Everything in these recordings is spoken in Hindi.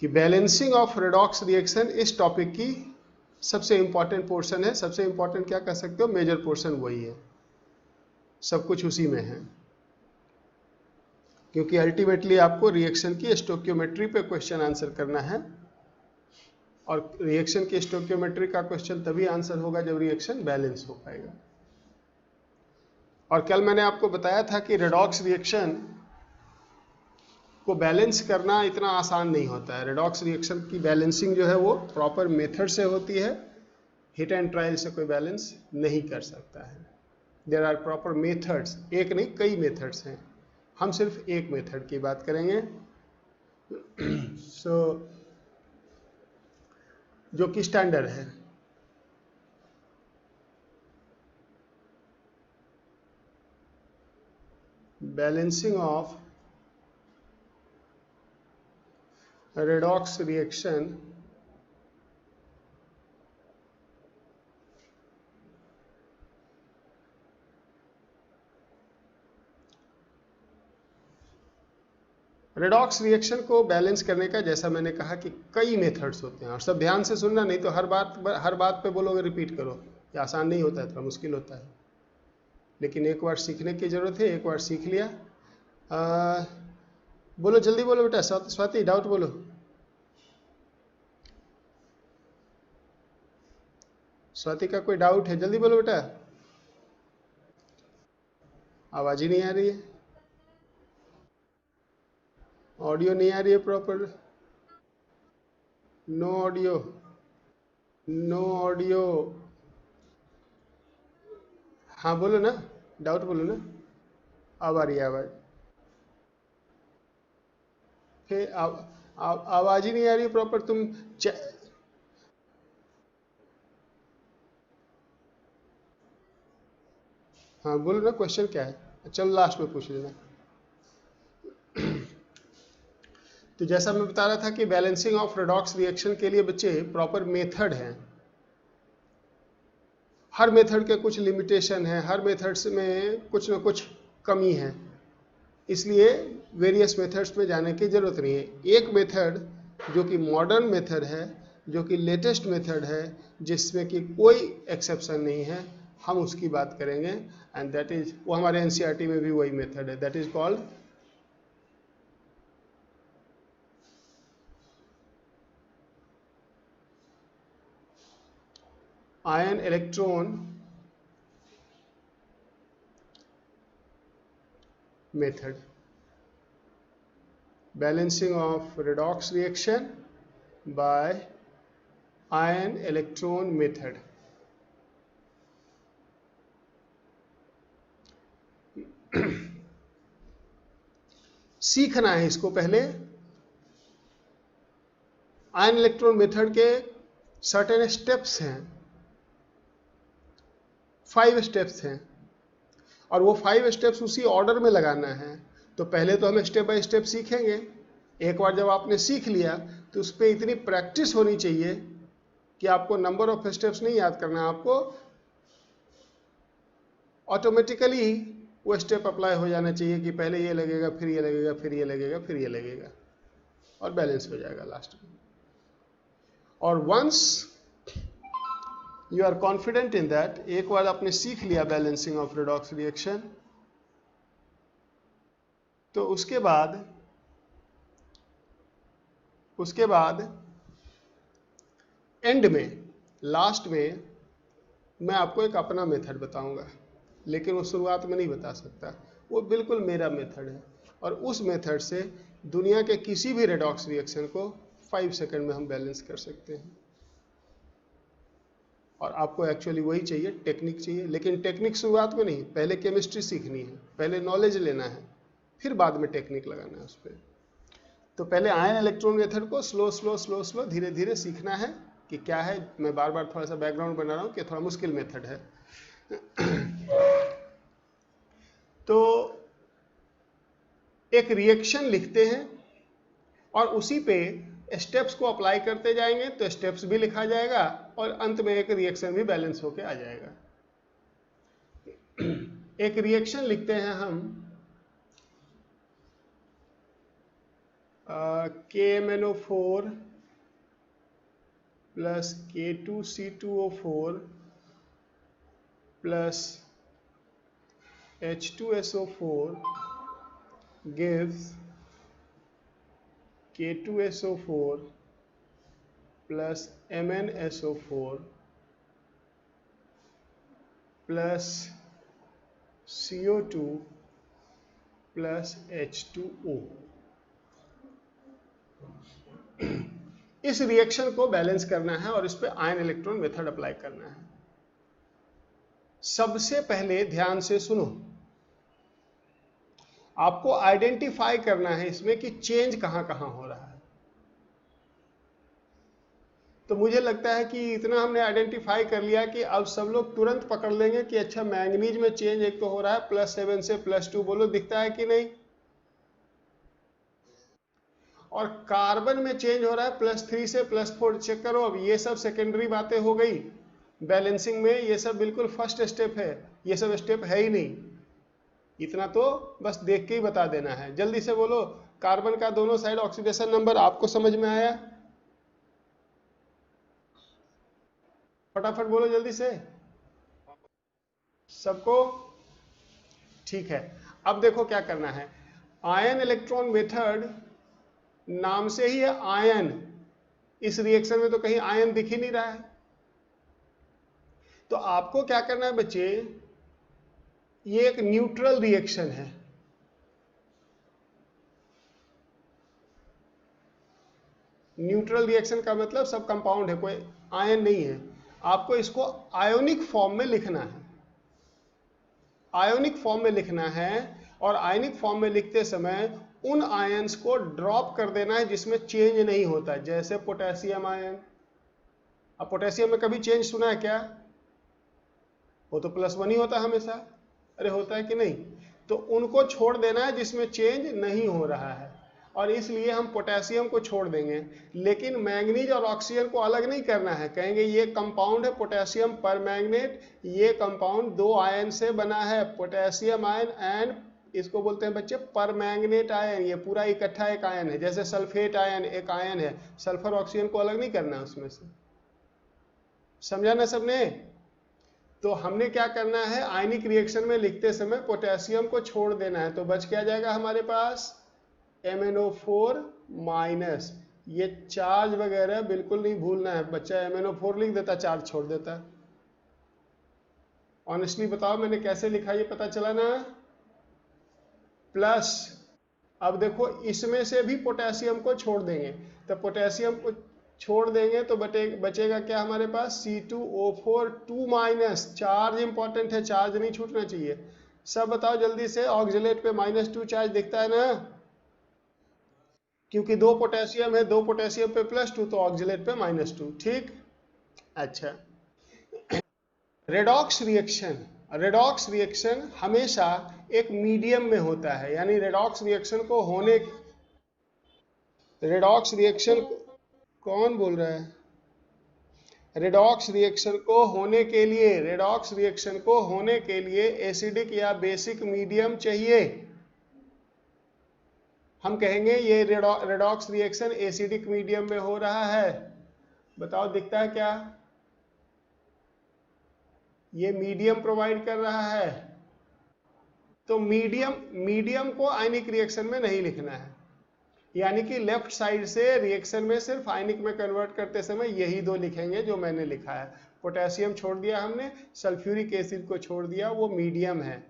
कि बैलेंसिंग ऑफ रेडॉक्स रिएक्शन इस टॉपिक की सबसे इंपॉर्टेंट पोर्शन है। सबसे इंपॉर्टेंट क्या कह सकते हो, मेजर पोर्शन वही है, सब कुछ उसी में है, क्योंकि अल्टीमेटली आपको रिएक्शन की स्टोक्योमेट्री पे क्वेश्चन आंसर करना है, और रिएक्शन की स्टोक्योमेट्री का क्वेश्चन तभी आंसर होगा जब रिएक्शन बैलेंस हो पाएगा। और कल मैंने आपको बताया था कि रेडॉक्स रिएक्शन को बैलेंस करना इतना आसान नहीं होता है। रेडॉक्स रिएक्शन की बैलेंसिंग जो है वो प्रॉपर मेथड से होती है, हिट एंड ट्रायल से कोई बैलेंस नहीं कर सकता है। देयर आर प्रॉपर मेथड्स, एक नहीं कई मेथड्स हैं, हम सिर्फ एक मेथड की बात करेंगे। सो जो कि स्टैंडर्ड है। Balancing of redox reaction redox reaction को बैलेंस करने का, जैसा मैंने कहा कि कई मेथड्स होते हैं, और सब ध्यान से सुनना, नहीं तो हर बात पे बोलोगे रिपीट करो। ये आसान नहीं होता है, थोड़ा मुश्किल होता है, लेकिन एक बार सीखने की जरूरत है। एक बार सीख लिया। बोलो जल्दी बोलो बेटा, स्वाति डाउट बोलो। स्वाति का कोई डाउट है, जल्दी बोलो बेटा। आवाज ही नहीं आ रही है, ऑडियो नहीं आ रही है proper, no audio, no audio. हाँ बोलो ना, डाउट बोलो ना। अब आ रही है आवाज, फिर आवाज ही नहीं आ रही प्रॉपर। तुम हाँ बोलो ना, क्वेश्चन क्या है, चल लास्ट में पूछ लेना। तो जैसा मैं बता रहा था कि बैलेंसिंग ऑफ रेडॉक्स रिएक्शन के लिए बच्चे प्रॉपर मेथड हैं। हर मेथड के कुछ लिमिटेशन है, हर मेथड्स में कुछ ना कुछ कमी है, इसलिए वेरियस मेथड्स में जाने की जरूरत नहीं है। एक मेथड जो कि मॉडर्न मेथड है, जो कि लेटेस्ट मेथड है, जिसमें कि कोई एक्सेप्शन नहीं है, हम उसकी बात करेंगे। एंड दैट इज, वो हमारे एनसीईआरटी में भी वही मेथड है, that is called ion electron method, balancing of redox reaction by ion electron method। सीखना है इसको पहले। आयन इलेक्ट्रॉन मेथड के सर्टेन स्टेप्स हैं, 5 स्टेप्स हैं, और वो 5 स्टेप्स उसी ऑर्डर में लगाना है। तो पहले तो हम स्टेप बाय स्टेप सीखेंगे। एक बार जब आपने सीख लिया तो उस पर इतनी प्रैक्टिस होनी चाहिए कि आपको नंबर ऑफ स्टेप्स नहीं याद करना, आपको ऑटोमेटिकली वो स्टेप अप्लाई हो जाना चाहिए कि पहले ये लगेगा, फिर ये लगेगा, फिर ये लगेगा, फिर ये लगेगा, और बैलेंस हो जाएगा लास्ट में। और once you are confident in that, एक बार आपने सीख लिया बैलेंसिंग ऑफ रेडॉक्स रिएक्शन, तो उसके बाद एंड में, लास्ट में मैं आपको एक अपना मेथड बताऊंगा, लेकिन वो शुरुआत में नहीं बता सकता, वो बिल्कुल मेरा मेथड है, और उस मेथड से दुनिया के किसी भी रेडॉक्स रिएक्शन को 5 सेकंड में हम बैलेंस कर सकते हैं। और आपको एक्चुअली वही चाहिए, टेक्निक चाहिए, लेकिन टेक्निक शुरुआत में नहीं, पहले केमिस्ट्री सीखनी है, पहले नॉलेज लेना है, फिर बाद में टेक्निक लगाना है उस पर। तो पहले आयन इलेक्ट्रॉन मेथड को स्लो धीरे धीरे सीखना है कि क्या है। मैं बार बार थोड़ा सा बैकग्राउंड बना रहा हूँ कि थोड़ा मुश्किल मेथड है। तो एक रिएक्शन लिखते हैं और उसी पे स्टेप्स को अप्लाई करते जाएंगे, तो स्टेप्स भी लिखा जाएगा और अंत में एक रिएक्शन भी बैलेंस होके आ जाएगा। एक रिएक्शन लिखते हैं हम KMnO4 plus K2C2O4 plus H2SO4 gives K2SO4 plus MnSO4 plus CO2 plus H2O। इस रिएक्शन को बैलेंस करना है और इस पे आयन इलेक्ट्रॉन मेथड अप्लाई करना है। सबसे पहले ध्यान से सुनो, आपको आइडेंटिफाई करना है इसमें कि चेंज कहां कहां हो रहा है। तो मुझे लगता है कि इतना हमने आइडेंटिफाई कर लिया कि अब सब लोग तुरंत पकड़ लेंगे कि अच्छा मैंगनीज में चेंज एक तो हो रहा है +7 से +2, बोलो दिखता है कि नहीं। और कार्बन में चेंज हो रहा है +3 से +4, चेक करो। अब ये सब सेकेंडरी बातें हो गई बैलेंसिंग में, ये सब बिल्कुल फर्स्ट स्टेप है, ये सब स्टेप है ही नहीं। इतना तो बस देख के ही बता देना है। जल्दी से बोलो, कार्बन का दोनों साइड ऑक्सीडेशन नंबर आपको समझ में आया? फटाफट बोलो जल्दी से सबको। ठीक है, अब देखो क्या करना है। आयन इलेक्ट्रॉन मेथड नाम से ही है आयन, इस रिएक्शन में तो कहीं आयन दिख ही नहीं रहा है। तो आपको क्या करना है बच्चे, ये एक न्यूट्रल रिएक्शन है। न्यूट्रल रिएक्शन का मतलब सब कंपाउंड है, कोई आयन नहीं है। आपको इसको आयोनिक फॉर्म में लिखना है, आयोनिक फॉर्म में लिखना है। और आयनिक फॉर्म में लिखते समय उन आयंस को ड्रॉप कर देना है जिसमें चेंज नहीं होता, जैसे पोटेशियम आयन। अब पोटेशियम में कभी चेंज सुना है क्या? वो तो +1 ही होता है हमेशा। अरे होता है कि नहीं? तो उनको छोड़ देना है जिसमें चेंज नहीं हो रहा है, और इसलिए हम पोटेशियम को छोड़ देंगे। लेकिन मैंगनीज और ऑक्सीजन को अलग नहीं करना है, कहेंगे ये कंपाउंड है पोटेशियम परमैंगनेट, ये कंपाउंड 2 आयन से बना है, पोटेशियम आयन एंड इसको बोलते हैं बच्चे परमैंगनेट आयन। ये पूरा इकट्ठा एक आयन है, जैसे सल्फेट आयन एक आयन है, सल्फर ऑक्सीजन को अलग नहीं करना है उसमें से। समझा ना सबने? तो हमने क्या करना है, आयनिक रिएक्शन में लिखते समय पोटेशियम को छोड़ देना है। तो बच क्या जाएगा हमारे पास, MnO4 माइनस। ये चार्ज वगैरह बिल्कुल नहीं भूलना है, बच्चा MnO4 लिख देता, चार्ज छोड़ देता। ऑनेस्टली बताओ मैंने कैसे लिखा, ये पता चला ना? प्लस, अब देखो इसमें से भी पोटेशियम को छोड़ देंगे, तो पोटेशियम को छोड़ देंगे तो बचेगा क्या हमारे पास, C2O4 2 माइनस। चार्ज इंपॉर्टेंट है, चार्ज नहीं छूटना चाहिए। सब बताओ जल्दी से, ऑक्सीलेट पे -2 चार्ज दिखता है ना, क्योंकि 2 पोटेशियम है, 2 पोटेशियम पे +2 तो ऑक्सीलेट पे -2। ठीक, अच्छा। रेडॉक्स रिएक्शन, रेडॉक्स रिएक्शन हमेशा एक मीडियम में होता है, यानी रेडॉक्स रिएक्शन को होने, रेडॉक्स रिएक्शन, कौन बोल रहा है? रेडॉक्स रिएक्शन को होने के लिए, रेडॉक्स रिएक्शन को होने के लिए एसिडिक या बेसिक मीडियम चाहिए। हम कहेंगे ये रेडॉक्स रिएक्शन एसिडिक मीडियम में हो रहा है। बताओ दिखता है क्या? ये मीडियम प्रोवाइड कर रहा है। तो मीडियम को आयनिक रिएक्शन में नहीं लिखना है, यानी कि लेफ्ट साइड से रिएक्शन में सिर्फ आयनिक में कन्वर्ट करते समय यही 2 लिखेंगे जो मैंने लिखा है। पोटेशियम छोड़ दिया हमने, सल्फ्यूरिक एसिड को छोड़ दिया, वो मीडियम है।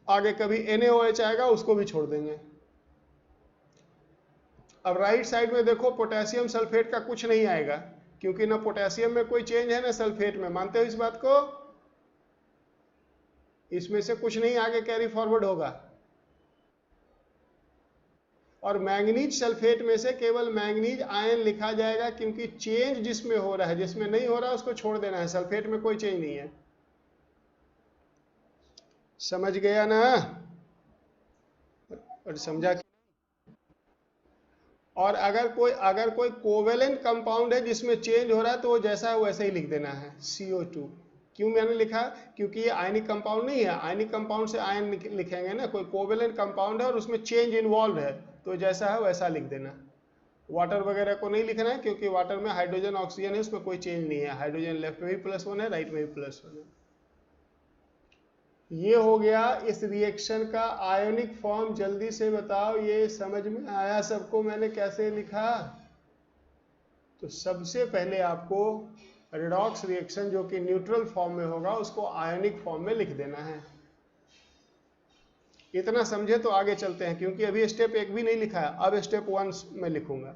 आगे कभी NaOH आएगा, उसको भी छोड़ देंगे। अब राइट साइड में देखो, पोटेशियम सल्फेट का कुछ नहीं आएगा, क्योंकि ना पोटेशियम में कोई चेंज है ना सल्फेट में। मानते हो इस बात को? इसमें से कुछ नहीं आगे कैरी फॉरवर्ड होगा। और मैंगनीज सल्फेट में से केवल मैंगनीज आयन लिखा जाएगा, क्योंकि चेंज जिसमें हो रहा है, जिसमें नहीं हो रहा उसको छोड़ देना है। सल्फेट में कोई चेंज नहीं है। समझ गया ना? और समझा कि? और अगर कोई कोवेलेंट कंपाउंड है जिसमें चेंज हो रहा है, तो वो जैसा है वैसे ही लिख देना है, CO2। क्यों मैंने लिखा? क्योंकि ये आयनिक कंपाउंड नहीं है, आयनिक कंपाउंड से आयन लिखेंगे ना, कोई कोवेलेंट कंपाउंड है और उसमें चेंज इन्वॉल्व है, तो जैसा है वैसा लिख देना। वाटर वगैरह को नहीं लिखना है, क्योंकि वाटर में हाइड्रोजन ऑक्सीजन है, उसमें कोई चेंज नहीं है, हाइड्रोजन लेफ्ट में भी +1 है, राइट में भी +1 है। ये हो गया इस रिएक्शन का आयोनिक फॉर्म। जल्दी से बताओ, ये समझ में आया सबको मैंने कैसे लिखा? तो सबसे पहले आपको रेडॉक्स रिएक्शन जो कि न्यूट्रल फॉर्म में होगा उसको आयोनिक फॉर्म में लिख देना है। इतना समझे तो आगे चलते हैं, क्योंकि अभी स्टेप 1 भी नहीं लिखा है, अब स्टेप 1 में लिखूंगा।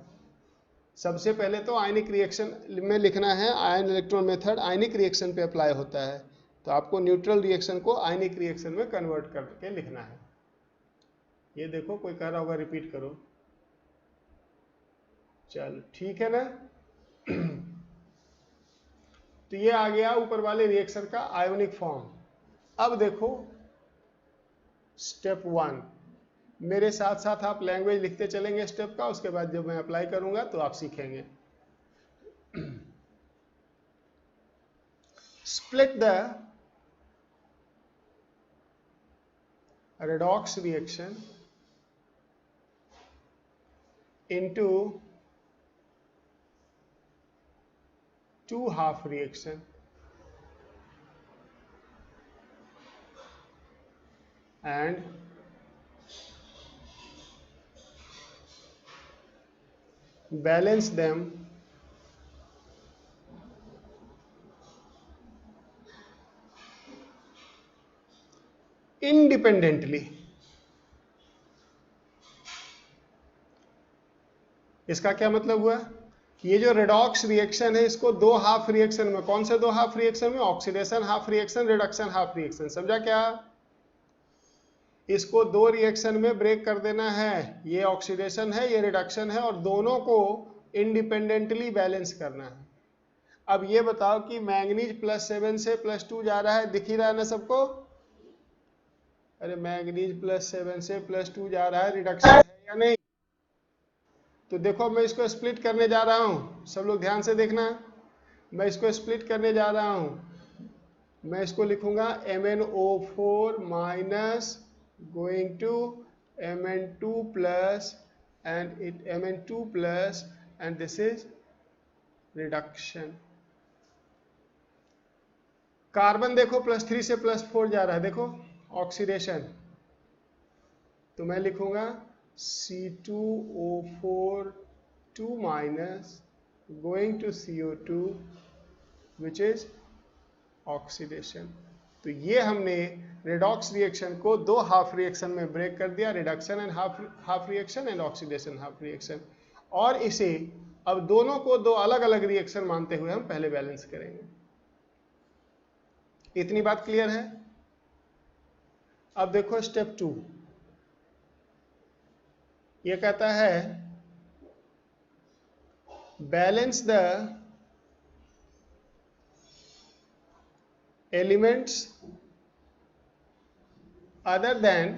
सबसे पहले तो आयनिक रिएक्शन में लिखना है, आयन इलेक्ट्रॉन मेथड आयनिक रिएक्शन पे अप्लाई होता है, तो आपको न्यूट्रल रिएक्शन को आयनिक रिएक्शन में कन्वर्ट करके लिखना है। ये देखो, कोई कह रहा होगा रिपीट करो, चलो ठीक है ना। तो ये आ गया ऊपर वाले रिएक्शन का आयोनिक फॉर्म। अब देखो स्टेप 1, मेरे साथ साथ आप लैंग्वेज लिखते चलेंगे स्टेप का, उसके बाद जब मैं अप्लाई करूंगा तो आप सीखेंगे। Split the redox reaction into 2 half reaction and balance them independently। इसका क्या मतलब हुआ? ये जो रेडॉक्स रिएक्शन है इसको 2 हाफ रिएक्शन में, कौन से 2 हाफ रिएक्शन में? Oxidation half reaction, reduction half reaction, समझा क्या? इसको 2 रिएक्शन में ब्रेक कर देना है, ये ऑक्सीडेशन है ये रिडक्शन है, और दोनों को इंडिपेंडेंटली बैलेंस करना है। अब ये बताओ कि मैंगनीज +7 से +2 जा रहा है, दिख ही रहा है ना सबको? अरे मैंगनीज +7 से +2 जा रहा है, रिडक्शन है या नहीं? तो देखो मैं इसको स्प्लिट करने जा रहा हूं, सब लोग ध्यान से देखना, मैं इसको स्प्लिट करने जा रहा हूं। मैं इसको लिखूंगा MnO4 minus going to Mn2 plus and it Mn2 plus and this is reduction. Carbon देखो +3 से +4 जा रहा है, देखो ऑक्सीडेशन, तो मैं लिखूंगा C2O4 2 minus going to CO2 which is oxidation. तो ये हमने रेडॉक्स रिएक्शन को 2 हाफ रिएक्शन में ब्रेक कर दिया, reduction and half reaction and oxidation half reaction, और इसे अब दोनों को 2 अलग अलग रिएक्शन मानते हुए हम पहले बैलेंस करेंगे। इतनी बात क्लियर है? अब देखो स्टेप 2, ये कहता है balance the elements other than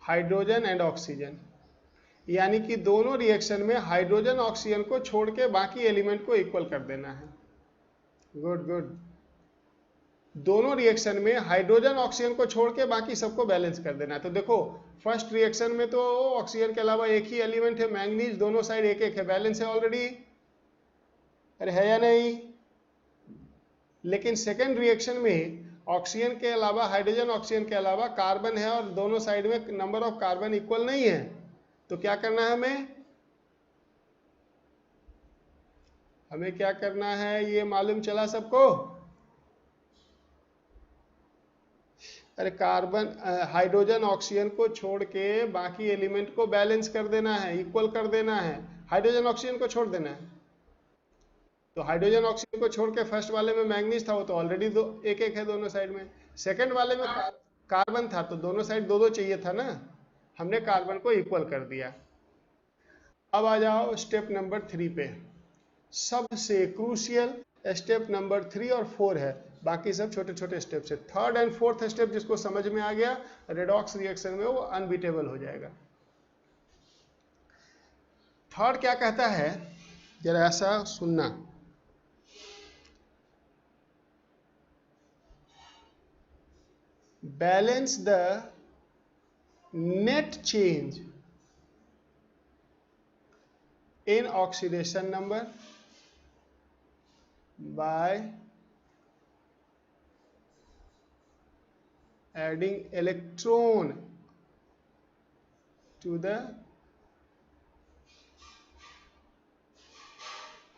hydrogen and oxygen, यानी कि दोनों रिएक्शन में हाइड्रोजन ऑक्सीजन को छोड़ के बाकी एलिमेंट को इक्वल कर देना है। गुड गुड, दोनों रिएक्शन में हाइड्रोजन ऑक्सीजन को छोड़ के बाकी सबको बैलेंस कर देना है। तो देखो फर्स्ट रिएक्शन में तो ऑक्सीजन के अलावा एक ही एलिमेंट है मैंगनीज, दोनों साइड एक एक है, बैलेंस है ऑलरेडी, अरे है या नहीं? लेकिन सेकेंड रिएक्शन में ऑक्सीजन के अलावा, हाइड्रोजन ऑक्सीजन के अलावा कार्बन है और दोनों साइड में नंबर ऑफ कार्बन इक्वल नहीं है, तो क्या करना है हमें क्या करना है ये मालूम चला सबको? अरे कार्बन हाइड्रोजन ऑक्सीजन को छोड़ के बाकी एलिमेंट को बैलेंस कर देना है, इक्वल कर देना है, हाइड्रोजन ऑक्सीजन को छोड़ देना है। तो हाइड्रोजन ऑक्सीजन को छोड़ के फर्स्ट वाले में मैंगनीज था, वो तो ऑलरेडी एक एक है दोनों साइड में। सेकंड वाले में कार्बन था, तो दोनों साइड दो चाहिए था ना, हमने कार्बन को इक्वल कर दिया। अब आ जाओ स्टेप नंबर 3 पे, सबसे क्रूशियल स्टेप नंबर 3 और 4 है, बाकी सब छोटे छोटे स्टेप है। थर्ड एंड फोर्थ स्टेप जिसको समझ में आ गया रेडॉक्स रिएक्शन में, वो अनबीटेबल हो जाएगा। थर्ड क्या कहता है, जरा ऐसा सुनना, balance the net change in oxidation number by adding electron to the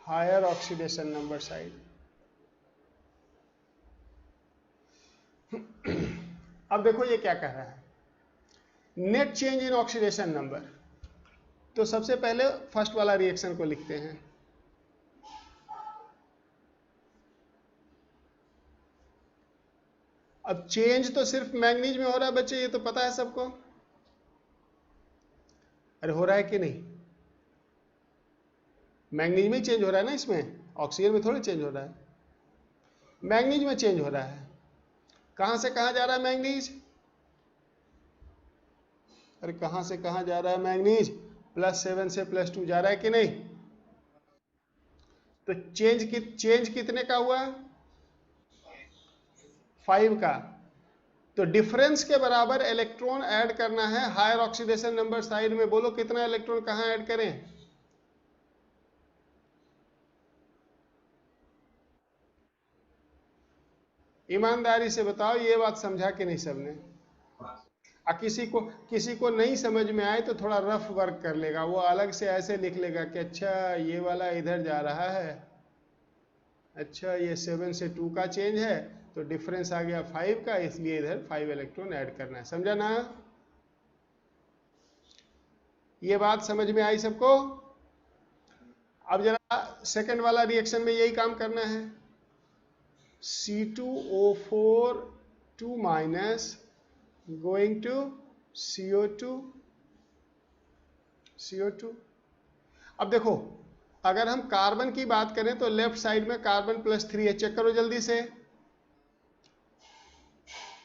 higher oxidation number side. अब देखो ये क्या कह रहा है, net change in oxidation number. तो सबसे पहले फर्स्ट वाला रिएक्शन को लिखते हैं। अब चेंज तो सिर्फ मैंगनीज में हो रहा है बच्चे, ये तो पता है सबको। अरे हो रहा है कि नहीं? मैंगनीज में चेंज हो रहा है ना, इसमें ऑक्सीजन में थोड़ी चेंज हो रहा है, मैंगनीज में चेंज हो रहा है। कहां से कहां जा रहा है मैंगनीज? अरे कहां से कहां जा रहा है मैंगनीज? +7 से +2 जा रहा है कि नहीं? तो चेंज कितने का हुआ? 5 का। तो डिफरेंस के बराबर इलेक्ट्रॉन ऐड करना है हायर ऑक्सीडेशन नंबर साइड में। बोलो कितना इलेक्ट्रॉन कहां ऐड करें? ईमानदारी से बताओ, ये बात समझा कि नहीं सबने? किसी को नहीं समझ में आए तो थोड़ा रफ वर्क कर लेगा, वो अलग से ऐसे लिख लेगा कि अच्छा ये वाला इधर जा रहा है, अच्छा ये 7 से 2 का चेंज है, तो डिफरेंस आ गया 5 का, इसलिए इधर 5 इलेक्ट्रॉन ऐड करना है। समझा ना? ये बात समझ में आई सबको? अब जरा सेकंड वाला रिएक्शन में यही काम करना है। C2O4 2 minus going to CO2। अब देखो, अगर हम कार्बन की बात करें तो लेफ्ट साइड में कार्बन +3 है, चेक करो जल्दी से।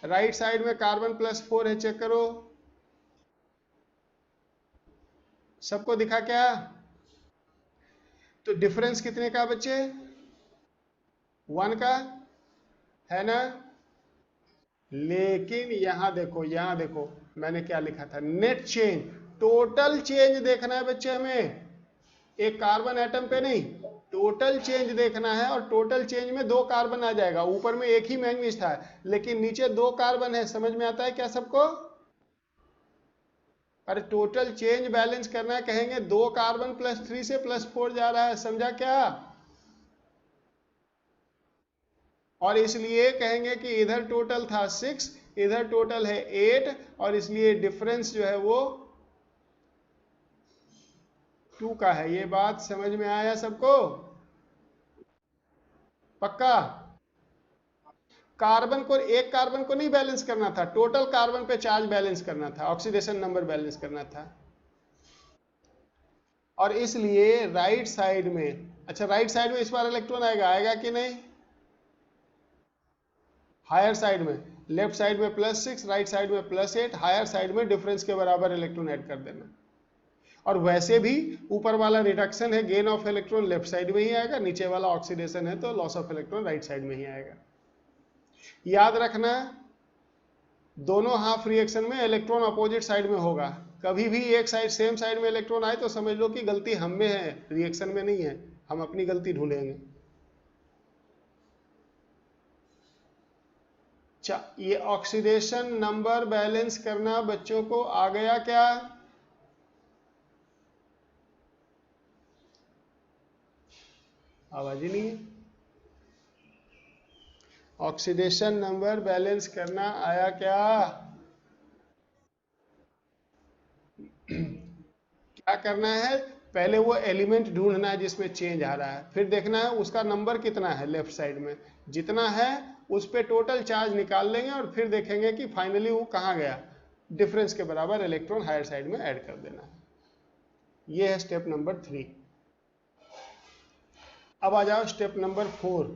राइट साइड में कार्बन +4 है, चेक करो। सबको दिखा क्या? तो डिफरेंस कितने का बच्चे? 1 का है ना? लेकिन यहां देखो मैंने क्या लिखा था, नेट चेंज, टोटल चेंज देखना है बच्चे हमें, एक कार्बन एटम पे नहीं, टोटल चेंज देखना है। और टोटल चेंज में 2 कार्बन आ जाएगा, ऊपर में एक ही मैंगनीज था लेकिन नीचे 2 कार्बन है। समझ में आता है क्या सबको? अरे टोटल चेंज बैलेंस करना है, कहेंगे 2 कार्बन +3 से +4 जा रहा है। समझा क्या? और इसलिए कहेंगे कि इधर टोटल था 6, इधर टोटल है 8, और इसलिए डिफरेंस जो है वो 2 का है। ये बात समझ में आया सबको? पक्का? एक कार्बन को नहीं बैलेंस करना था, टोटल कार्बन पे चार्ज बैलेंस करना था, ऑक्सीडेशन नंबर बैलेंस करना था। और इसलिए राइट साइड में, अच्छा राइट साइड में इस बार इलेक्ट्रॉन आएगा कि नहीं? हायर साइड में, लेफ्ट साइड में +6, राइट साइड में +8, हायर साइड में डिफरेंस के बराबर इलेक्ट्रॉन ऐड कर देना। और वैसे भी ऊपर वाला रिडक्शन है, gain of electron left side में ही आएगा, नीचे वाला ऑक्सीडेशन है तो loss of electron right side में ही आएगा। याद रखना, दोनों हाफ रिएक्शन में इलेक्ट्रॉन अपोजिट साइड में होगा। कभी भी एक साइड सेम साइड में इलेक्ट्रॉन आए तो समझ लो कि गलती हम में है, रिएक्शन में नहीं है, हम अपनी गलती ढूंढेंगे। ये ऑक्सीडेशन नंबर बैलेंस करना बच्चों को आ गया क्या? आवाज ही नहीं है। ऑक्सीडेशन नंबर बैलेंस करना आया क्या? क्या करना है? पहले वो एलिमेंट ढूंढना है जिसमें चेंज आ रहा है, फिर देखना है उसका नंबर कितना है लेफ्ट साइड में, जितना है उस पे टोटल चार्ज निकाल लेंगे और फिर देखेंगे कि फाइनली वो कहाँ गया, डिफरेंस के बराबर इलेक्ट्रॉन हायर साइड में ऐड कर देना है। ये है स्टेप नंबर 3। अब आ जाओ स्टेप नंबर 4।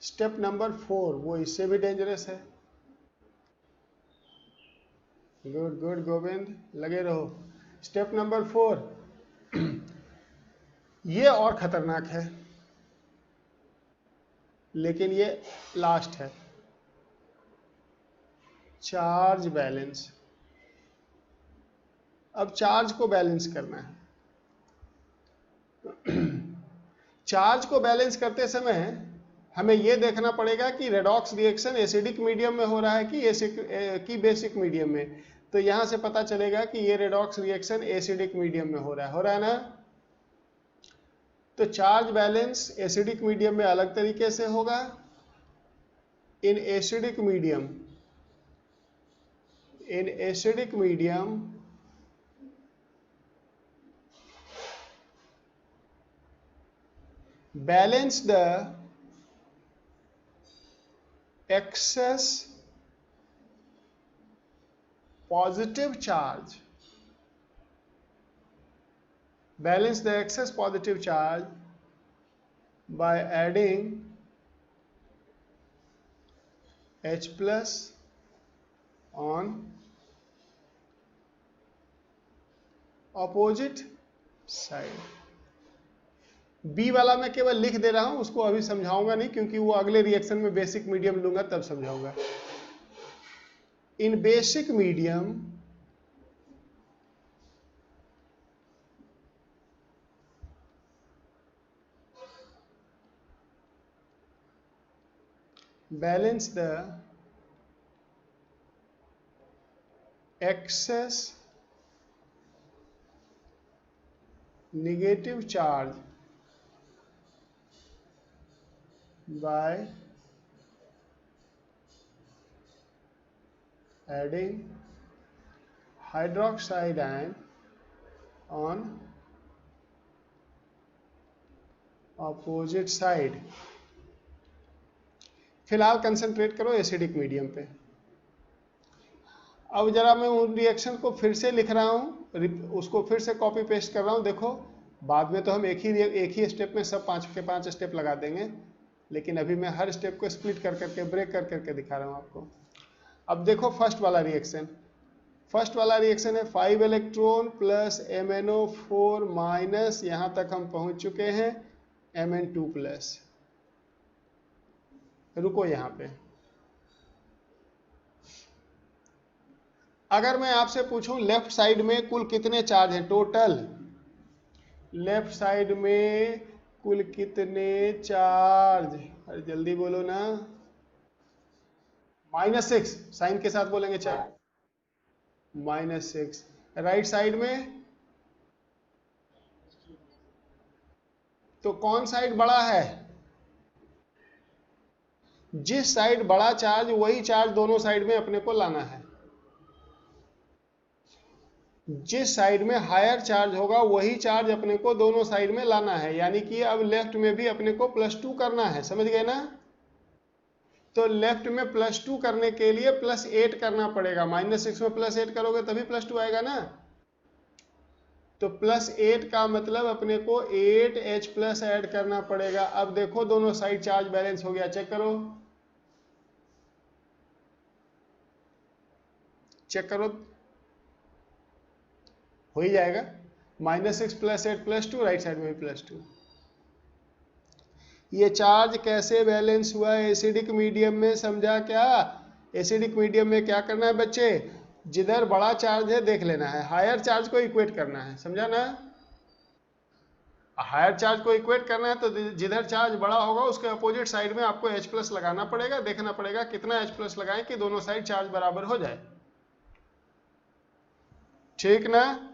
स्टेप नंबर 4 वो इससे भी डेंजरस है। गुड गुड गोविंद, लगे रहो। स्टेप नंबर 4 ये और खतरनाक है, लेकिन ये लास्ट है, चार्ज बैलेंस। अब चार्ज को बैलेंस करना है। चार्ज को बैलेंस करते समय हमें यह देखना पड़ेगा कि रेडॉक्स रिएक्शन एसिडिक मीडियम में हो रहा है कि बेसिक मीडियम में। तो यहां से पता चलेगा कि ये रेडॉक्स रिएक्शन एसिडिक मीडियम में हो रहा है ना। तो चार्ज बैलेंस एसिडिक मीडियम में अलग तरीके से होगा। In acidic medium balance the excess positive charge by adding H plus on opposite side। B वाला मैं केवल लिख दे रहा हूं, उसको अभी समझाऊंगा नहीं, क्योंकि वो अगले रिएक्शन में बेसिक मीडियम लूंगा तब समझाऊंगा। In basic medium balance the excess negative charge by adding hydroxide ion on opposite side। फिलहाल कंसंट्रेट करो एसिडिक मीडियम पे। अब जरा मैं उन रिएक्शन को फिर से लिख रहा हूं, उसको फिर से कॉपी पेस्ट कर रहा हूं। देखो बाद में तो हम एक ही स्टेप में सब 5 के 5 स्टेप लगा देंगे, लेकिन अभी मैं हर स्टेप को स्प्लिट कर करके ब्रेक कर करके दिखा रहा हूं आपको। अब देखो फर्स्ट वाला रिएक्शन है 5 इलेक्ट्रॉन प्लस MnO4 माइनस, यहां तक हम पहुंच चुके हैं Mn2 प्लस। रुको यहां पे। अगर मैं आपसे पूछूं लेफ्ट साइड में कुल कितने चार्ज हैं टोटल, लेफ्ट साइड में कुल कितने चार्ज, अरे जल्दी बोलो ना। -6, साइन के साथ बोलेंगे चार्ज, -6। राइट साइड में तो कौन साइड बड़ा है, जिस साइड बड़ा चार्ज वही चार्ज दोनों साइड में अपने को लाना है। जिस साइड में हायर चार्ज होगा वही चार्ज अपने को दोनों साइड में लाना है। यानी कि अब लेफ्ट में भी अपने को +2 करना है, समझ गए ना। तो लेफ्ट में +2 करने के लिए +8 करना पड़ेगा। -6 में +8 करोगे तभी +2 आएगा ना। तो +8 का मतलब अपने को 8H+ ऐड करना पड़ेगा। अब देखो दोनों साइड चार्ज बैलेंस हो गया, चेक करो, हो ही जाएगा। -6 + 8 +2, राइट साइड में भी +2। ये चार्ज कैसे बैलेंस हुआ है एसिडिक मीडियम में, समझा क्या। एसिडिक मीडियम में क्या करना है बच्चे, जिधर बड़ा चार्ज है देख लेना है, हायर चार्ज को इक्वेट करना है, समझा ना। हायर चार्ज को इक्वेट करना है तो जिधर चार्ज बड़ा होगा उसके अपोजिट साइड में आपको H+ लगाना पड़ेगा। देखना पड़ेगा कितना H+ लगाएं कि दोनों साइड चार्ज बराबर हो जाए, ठीक ना।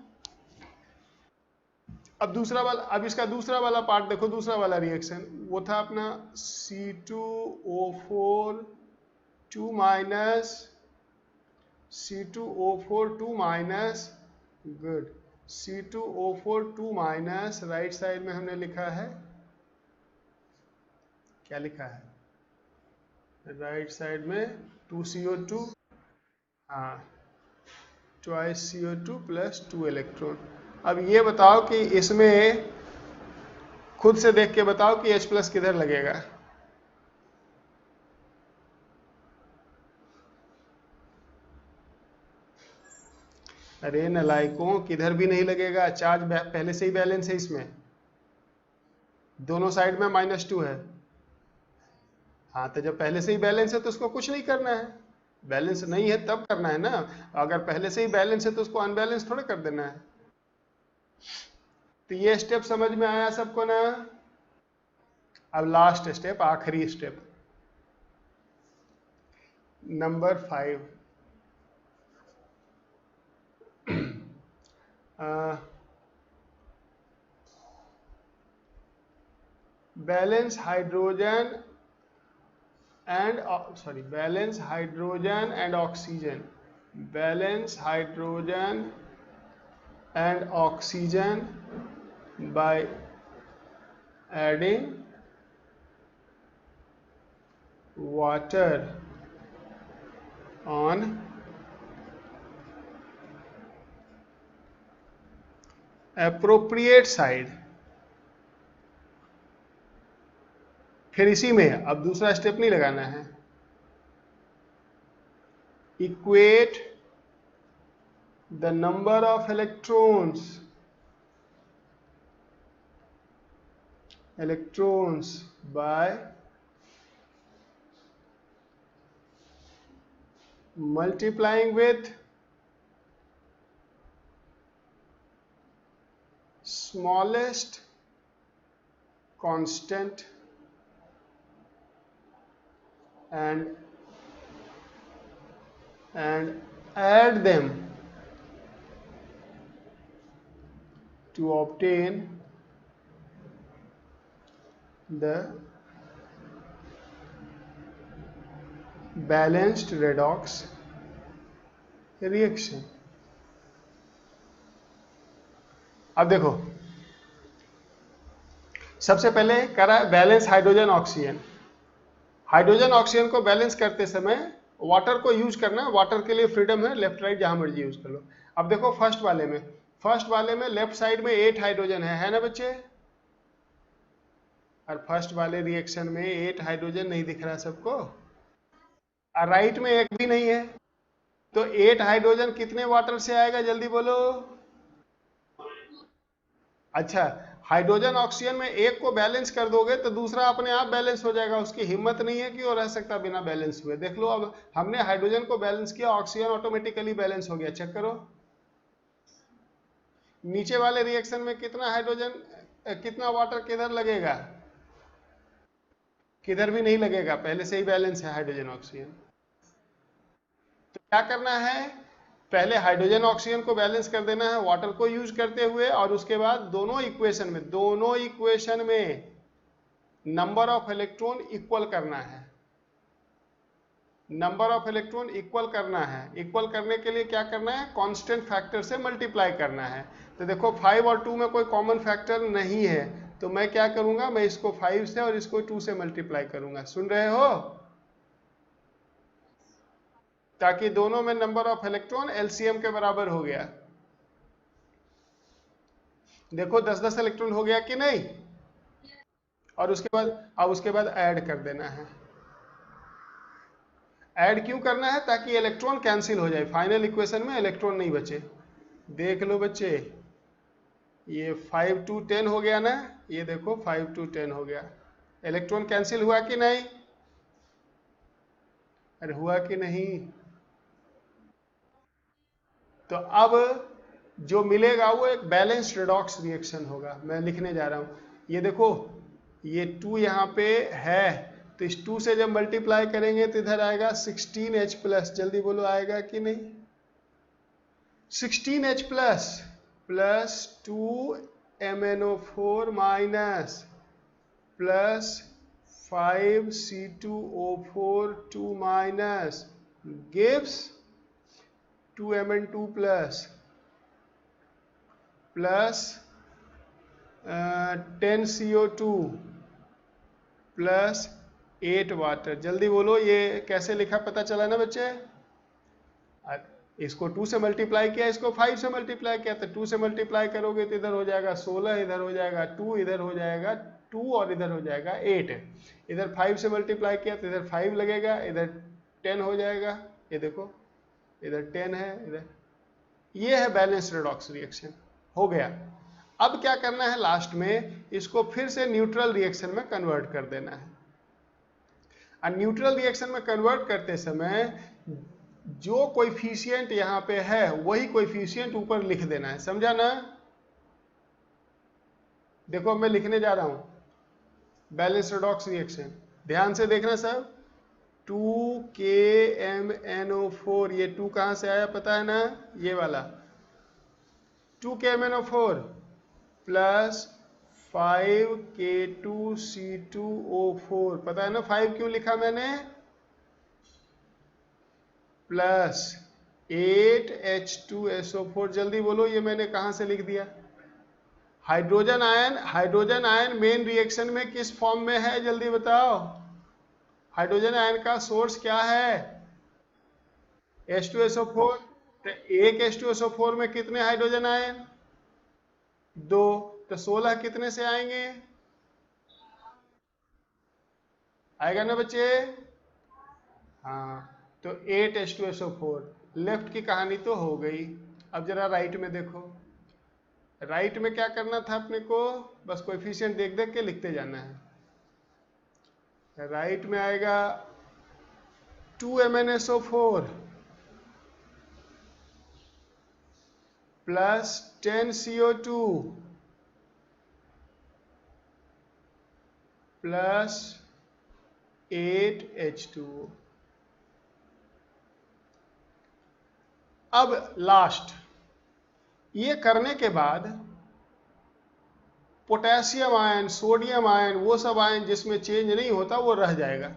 अब इसका दूसरा वाला पार्ट देखो। दूसरा वाला रिएक्शन वो था अपना C2O4 2 minus, good, C2O4 2 minus. Right side में हमने लिखा है, क्या लिखा है राइट साइड में 2CO2, हाँ, ट्वाइस CO2 + 2 इलेक्ट्रॉन। अब ये बताओ कि इसमें खुद से देख के बताओ कि H+ किधर लगेगा। अरे नलायकों, किधर भी नहीं लगेगा, चार्ज पहले से ही बैलेंस है इसमें, दोनों साइड में -2 है। हाँ, तो जब पहले से ही बैलेंस है तो उसको कुछ नहीं करना है, बैलेंस नहीं है तब करना है ना। अगर पहले से ही बैलेंस है तो उसको अनबैलेंस थोड़ा कर देना है। तो ये स्टेप समझ में आया सबको ना। अब लास्ट स्टेप, आखिरी step, number 5, balance hydrogen and balance hydrogen and oxygen, balance hydrogen and oxygen by adding water on appropriate side। फिर इसी में अब दूसरा स्टेप नहीं लगाना है, equate the number of electrons by multiplying with smallest constant and add them to obtain the balanced redox reaction। अब देखो, सबसे पहले करा balance hydrogen oxygen. Hydrogen oxygen को बैलेंस करते समय वाटर को यूज करना, वाटर के लिए फ्रीडम है, लेफ्ट राइट जहां मर्जी यूज कर लो। अब देखो फर्स्ट वाले में लेफ्ट साइड में 8 हाइड्रोजन है ना बच्चे, और फर्स्ट वाले रिएक्शन में 8 हाइड्रोजन नहीं दिख रहा सबको, और राइट में एक भी नहीं है। तो 8 हाइड्रोजन कितने वाटर से आएगा जल्दी बोलो। अच्छा, हाइड्रोजन ऑक्सीजन में एक को बैलेंस कर दोगे तो दूसरा अपने आप बैलेंस हो जाएगा, उसकी हिम्मत नहीं है कि वो रह सकता बिना बैलेंस हुए। देख लो, अब हमने हाइड्रोजन को बैलेंस किया, ऑक्सीजन ऑटोमेटिकली बैलेंस हो गया। चेक करो नीचे वाले रिएक्शन में कितना हाइड्रोजन, कितना वाटर किधर लगेगा, किधर भी नहीं लगेगा, पहले से ही बैलेंस है हाइड्रोजन ऑक्सीजन। तो क्या करना है, पहले हाइड्रोजन ऑक्सीजन को बैलेंस कर देना है वाटर को यूज करते हुए, और उसके बाद दोनों इक्वेशन में नंबर ऑफ इलेक्ट्रॉन इक्वल करना है। नंबर ऑफ इलेक्ट्रॉन इक्वल करना है। इक्वल करने के लिए क्या करना है, कांस्टेंट फैक्टर से मल्टीप्लाई करना है। तो देखो 5 और 2 में कोई कॉमन फैक्टर नहीं है, तो मैं क्या करूंगा, मैं इसको 5 से और इसको 2 से मल्टीप्लाई करूंगा। सुन रहे हो, ताकि दोनों में नंबर ऑफ इलेक्ट्रॉन एलसीएम के बराबर हो गया। देखो 10-10 इलेक्ट्रॉन हो गया कि नहीं, और उसके बाद ऐड कर देना है। ऐड क्यों करना है, ताकि इलेक्ट्रॉन कैंसिल हो जाए, फाइनल इक्वेशन में इलेक्ट्रॉन नहीं बचे। देख लो बच्चे, ये 5 to 10 हो गया ना, ये देखो 5 to 10 हो गया, इलेक्ट्रॉन कैंसिल हुआ कि नहीं, अरे हुआ कि नहीं। तो अब जो मिलेगा वो एक बैलेंस्ड रेडॉक्स रिएक्शन होगा। मैं लिखने जा रहा हूं, ये देखो ये 2 यहाँ पे है, तो इस 2 से जब मल्टीप्लाई करेंगे तो इधर आएगा 16H प्लस। जल्दी बोलो आएगा कि नहीं, 16H plus plus 2MnO4 minus plus 5C2O4 2 minus gives 2Mn2 plus 10CO2 plus 8 water. जल्दी बोलो ये कैसे लिखा, पता चला ना बच्चे। इसको 2 से मल्टीप्लाई किया, इसको 5 से मल्टीप्लाई किया, तो 2 से मल्टीप्लाई करोगे तो इधर हो जाएगा 16, इधर हो जाएगा 2, इधर हो जाएगा 2 और इधर हो जाएगा 8। इधर 5 से मल्टीप्लाई किया तो इधर 5 लगेगा, इधर 10 हो जाएगा, ये देखो इधर 10 है इधर। ये है बैलेंस्ड रेडॉक्स रिएक्शन, हो गया। अब क्या करना है, लास्ट में इसको फिर से न्यूट्रल रिएक्शन में कन्वर्ट कर देना है। और न्यूट्रल रिएक्शन में कन्वर्ट करते समय जो कोएफिशिएंट यहाँ पे है वही कोएफिशिएंट ऊपर लिख देना है, समझा ना। देखो मैं लिखने जा रहा हूं बैलेंस रेडॉक्स रिएक्शन, ध्यान से देखना सब। 2KMnO4, ये 2 कहां से आया पता है ना, ये वाला 2KMnO4 प्लस 5K2C2O4, पता है ना 5 क्यों लिखा मैंने, प्लस 8H2SO4, जल्दी बोलो ये मैंने कहां से लिख दिया। हाइड्रोजन आयन मेन रिएक्शन में किस फॉर्म में है, जल्दी बताओ। हाइड्रोजन आयन का सोर्स क्या है, H2SO4। तो एक H2SO4 में कितने हाइड्रोजन आयन, 2, तो 16 कितने से आएंगे, आएगा ना बच्चे। हाँ, तो 8H2SO4। लेफ्ट की कहानी तो हो गई। अब जरा राइट में देखो, राइट में क्या करना था अपने को, बस कोएफिशिएंट देख देख के लिखते जाना है। राइट में आएगा 2MnSO4 plus 10CO2 plus 8H2O। अब लास्ट, ये करने के बाद पोटेशियम आयन, सोडियम आयन, वो सब आयन जिसमें चेंज नहीं होता वो रह जाएगा,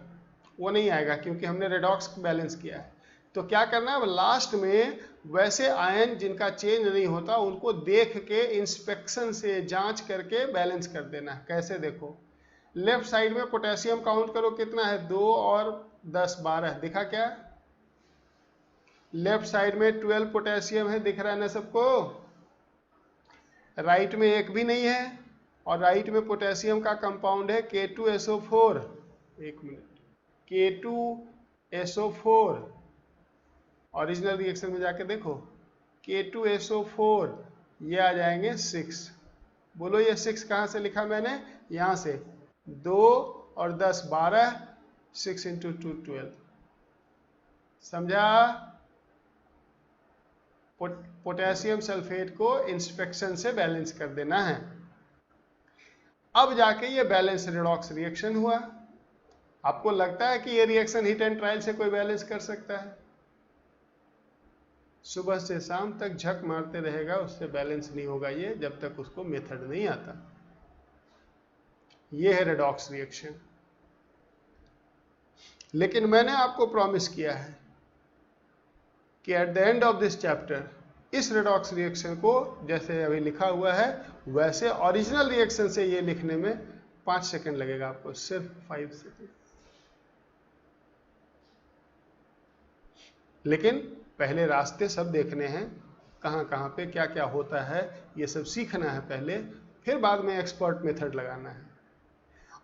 वो नहीं आएगा क्योंकि हमने रेडॉक्स बैलेंस किया है। तो क्या करना है, लास्ट में वैसे आयन जिनका चेंज नहीं होता उनको देख के इंस्पेक्शन से जांच करके बैलेंस कर देना है। कैसे देखो, लेफ्ट साइड में पोटेशियम काउंट करो कितना है, 2 और 10 12, दिखा क्या, लेफ्ट साइड में 12 पोटेशियम है, दिख रहा है ना सबको। राइट में एक भी नहीं है, और राइट में पोटेशियम का कंपाउंड है K2SO4, एक मिनट, K2SO4, ओरिजिनल रिएक्शन में जाके देखो, K2SO4, ये आ जाएंगे 6। बोलो ये 6 कहां से लिखा मैंने, यहां से 2 और 10 12, 6 × 2 12, समझा। पोटेशियम सल्फेट को इंस्पेक्शन से बैलेंस कर देना है। अब जाके ये बैलेंस रेडॉक्स रिएक्शन हुआ। आपको लगता है कि ये रिएक्शन हीट एंड ट्रायल से कोई बैलेंस कर सकता है, सुबह से शाम तक झक मारते रहेगा, उससे बैलेंस नहीं होगा ये, जब तक उसको मेथड नहीं आता। ये है रेडॉक्स रिएक्शन। लेकिन मैंने आपको प्रॉमिस किया है कि at the end of this chapter इस रेडॉक्स रिएक्शन को जैसे अभी लिखा हुआ है वैसे ओरिजिनल रिएक्शन से ये लिखने में 5 सेकंड लगेगा आपको, सिर्फ 5 सेकंड। लेकिन पहले रास्ते सब देखने हैं, कहाँ कहाँ पे क्या क्या होता है ये सब सीखना है पहले, फिर बाद में एक्सपर्ट मेथड लगाना है।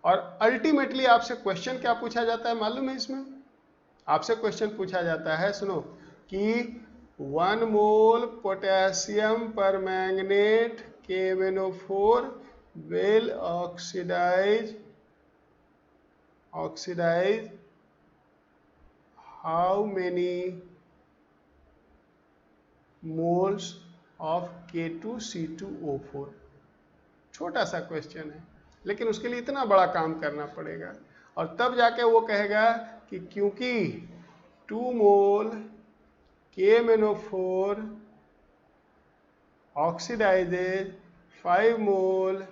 और अल्टीमेटली आपसे क्वेश्चन क्या पूछा जाता है मालूम है, इसमें आपसे क्वेश्चन पूछा जाता है, सुनो, कि 1 मोल पोटेशियम पर manganate KMnO4 will oxidize how many moles of K2C2O4। छोटा सा क्वेश्चन है, लेकिन उसके लिए इतना बड़ा काम करना पड़ेगा। और तब जाके वो कहेगा कि क्योंकि 2 मोल KMnO4 ऑक्सीडाइजेज 5 मोल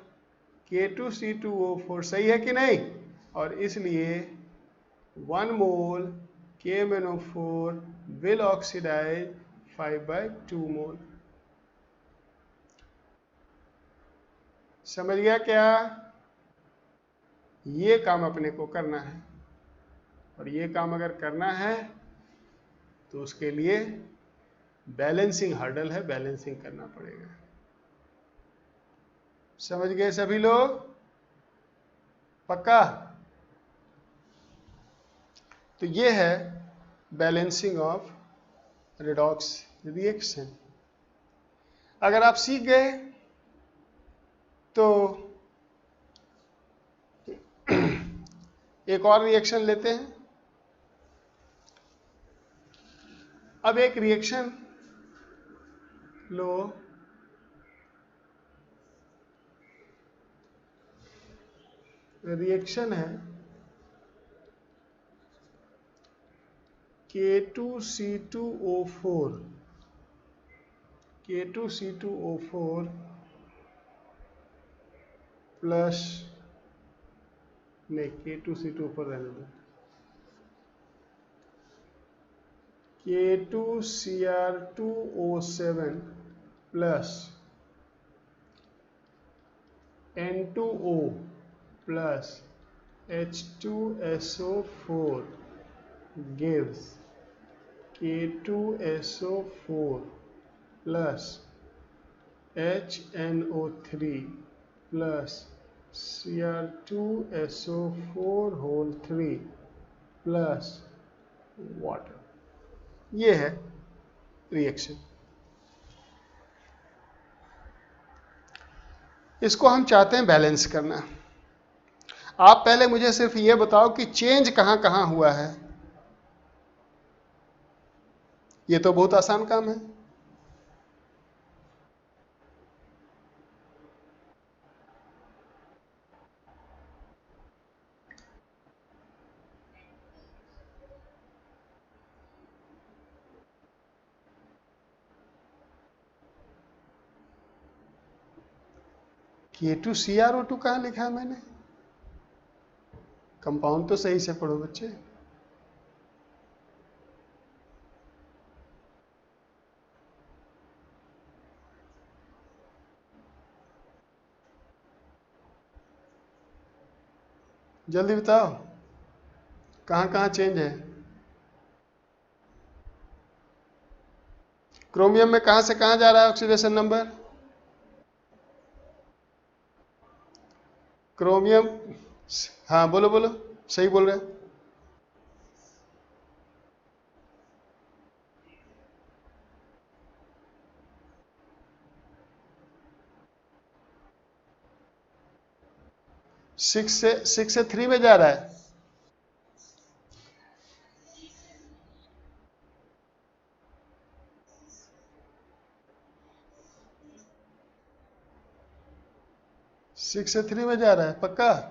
K2C2O4, सही है कि नहीं, और इसलिए 1 मोल KMnO4 will oxidize 5/2 मोल। समझ गया क्या, ये काम अपने को करना है, और ये काम अगर करना है तो उसके लिए बैलेंसिंग हर्डल है, बैलेंसिंग करना पड़ेगा। समझ गए सभी लोग, पक्का। तो ये है बैलेंसिंग ऑफ रेडॉक्स रिएक्शन। अगर आप सीख गए तो एक और रिएक्शन लेते हैं, अब एक रिएक्शन लो, रिएक्शन है K2C2O4, K2C2O4 प्लस, नहीं K2C2O4 रहने दो, K2Cr2O7 plus N2O plus H2SO4 gives K2SO4 plus HNO3 plus Cr2SO4 whole 3 plus water। ये है रिएक्शन। इसको हम चाहते हैं बैलेंस करना। आप पहले मुझे सिर्फ ये बताओ कि चेंज कहाँ कहाँ हुआ है। ये तो बहुत आसान काम है। K2CrO2 कहाँ लिखा है मैंने? कंपाउंड तो सही से पढ़ो बच्चे। जल्दी बताओ कहाँ कहाँ चेंज है। क्रोमियम में कहाँ से कहाँ जा रहा है ऑक्सीडेशन नंबर? क्रोमियम, हाँ बोलो बोलो, सही बोल रहे हैं। सिक्स से 3 में जा रहा है। सिक्स से 3 में जा रहा है पक्का?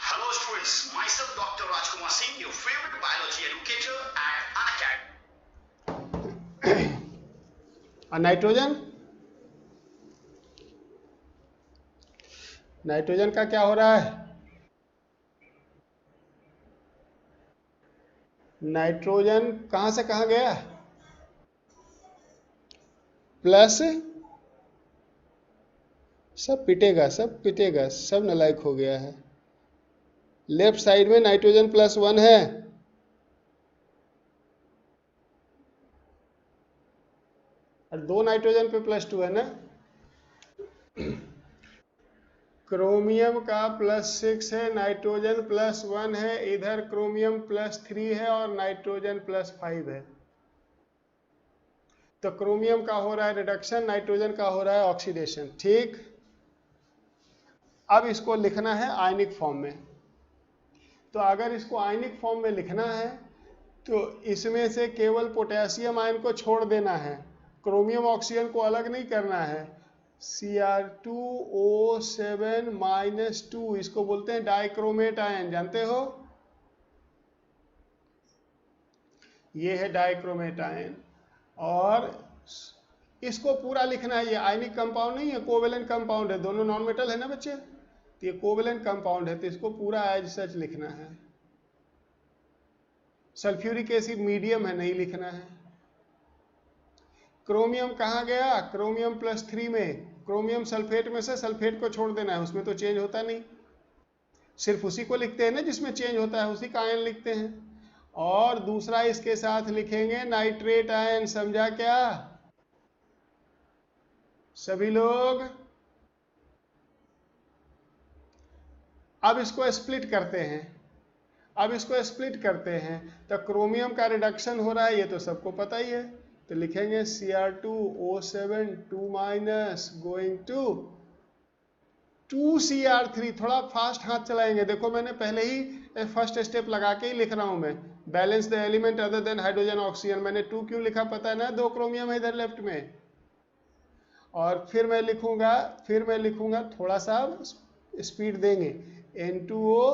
Hello students, myself Dr. Rajkumar Singh, your favorite biology educator at Unacademy. और नाइट्रोजन, नाइट्रोजन का क्या हो रहा है? नाइट्रोजन कहां से कहां गया? प्लस, सब पिटेगा सब पिटेगा, सब नालायक हो गया है। लेफ्ट साइड में नाइट्रोजन +1 है, और 2 नाइट्रोजन पे +2 है ना। क्रोमियम का +6 है, नाइट्रोजन +1 है, इधर क्रोमियम +3 है और नाइट्रोजन +5 है। तो क्रोमियम का हो रहा है रिडक्शन, नाइट्रोजन का हो रहा है ऑक्सीडेशन। ठीक, अब इसको लिखना है आयनिक फॉर्म में। तो अगर इसको आयनिक फॉर्म में लिखना है तो इसमें से केवल पोटेशियम आयन को छोड़ देना है, क्रोमियम ऑक्सीजन को अलग नहीं करना है। Cr2O7-2, इसको बोलते हैं डाइक्रोमेट आयन, जानते हो? ये है डाइक्रोमेट आयन। और इसको पूरा लिखना है। ये आयनिक कंपाउंड नहीं है, कोवेलेंट कंपाउंड है, दोनों नॉन मेटल है ना बच्चे, तो ये कोवेलेंट कंपाउंड है, तो इसको पूरा एज सच लिखना है। सल्फ्यूरिक एसिड मीडियम है, नहीं लिखना है। क्रोमियम कहाँ गया? क्रोमियम +3 में, क्रोमियम सल्फेट में से सल्फेट को छोड़ देना है, उसमें तो चेंज होता नहीं, सिर्फ उसी को लिखते हैं ना जिसमें चेंज होता है, उसी का आयन लिखते हैं। और दूसरा इसके साथ लिखेंगे नाइट्रेट आयन, समझा क्या सभी लोग? अब इसको स्प्लिट करते हैं, अब इसको स्प्लिट करते हैं तो क्रोमियम का रिडक्शन हो रहा है, ये तो सबको पता ही है। तो लिखेंगे Cr2O7 2- गोइंग टू 2Cr3। थोड़ा फास्ट हाथ चलाएंगे, देखो मैंने पहले ही फर्स्ट स्टेप लगा के ही लिख रहा हूं मैं। Balance the element other than hydrogen oxygen. मैंने 2 क्यों लिखा पता है ना, 2 क्रोमियम है इधर लेफ्ट में। और फिर मैं लिखूंगा थोड़ा सा स्पीड देंगे, N2O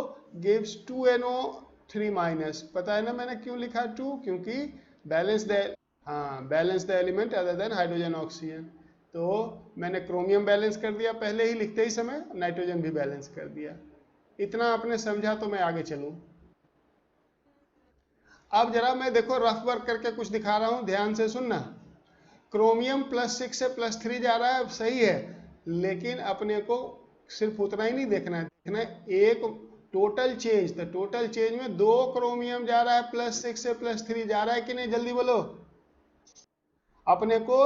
gives 2NO3 माइनस। पता है ना मैंने क्यों लिखा 2, क्योंकि balance the element other than hydrogen oxygen. तो मैंने क्रोमियम बैलेंस कर दिया पहले ही लिखते ही समय, नाइट्रोजन भी बैलेंस कर दिया। इतना आपने समझा तो मैं आगे चलूं। अब जरा मैं देखो रफ वर्क करके कुछ दिखा रहा हूं, ध्यान से सुनना। क्रोमियम +6 से +3 जा रहा है, सही है, लेकिन अपने को सिर्फ उतना ही नहीं देखना है, देखना है एक टोटल चेंज। तो टोटल चेंज में 2 क्रोमियम जा रहा है, +6 से +3 जा रहा है कि नहीं, जल्दी बोलो। अपने को